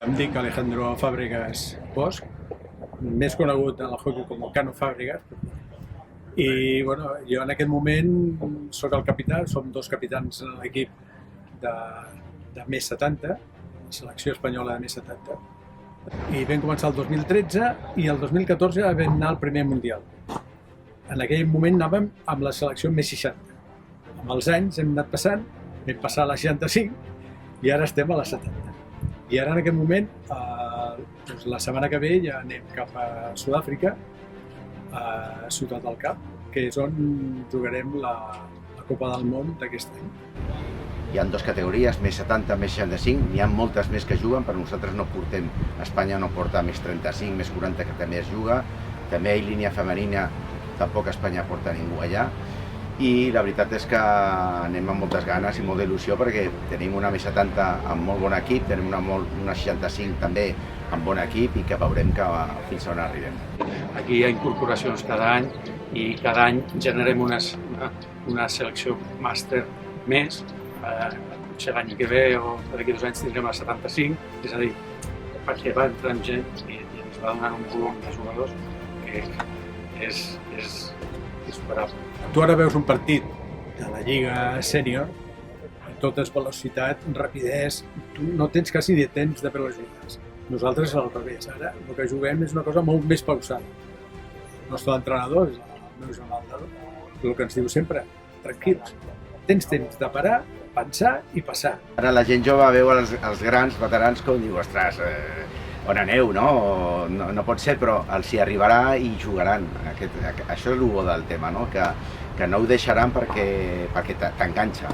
Em dic Alejandro Fàbregas Bosch, més conegut en el hockey com el Cano Fàbregas. I bueno, jo en aquest moment sóc el capità, som dos capitans en l'equip de més 70, la selecció espanyola de més 70. I vam començar el 2013 i el 2014 vam anar al primer mundial. En aquell moment anàvem amb la selecció més 60. Amb els anys hem anat passant, vam passar a la 65 i ara estem a la 70. I ara en aquest moment, doncs la setmana que ve ja anem cap a Sud-àfrica, a Ciutat del Cap, que és on jugarem la Copa del Món d'aquest any. Hi ha dues categories, més 70, més 65, n'hi ha moltes més que juguen, però nosaltres no portem, Espanya no porta més 35, més 40, que també es juga, també hi ha línia femenina, tampoc Espanya porta ningú allà, i la veritat és que anem amb moltes ganes i molta il·lusió perquè tenim una més 70 amb molt bon equip, tenim una 65 també amb bon equip i que veurem fins on arribem. Aquí hi ha incorporacions cada any i cada any generem una selecció màster més. Potser l'any que ve o d'aquí 2 anys tindrem la 75, és a dir, perquè va entrant gent i ens va donant un volum de jugadors que és insuperable. Tu ara veus un partit de la Lliga Sènior, tot és velocitat, rapidesa, tu no tens quasi de temps de fer les jugades. Nosaltres al revés, ara el que juguem és una cosa molt més pausada. El nostre entrenador, el meu Joan, el que ens diu sempre, tranquils, tens temps de parar, pensar i passar. Ara la gent jove veu els grans veterans com diu, ostres, on aneu, no? No pot ser, però els hi arribarà i jugaran. Això és el bo del tema, no? Que no ho deixaran perquè t'enganxa.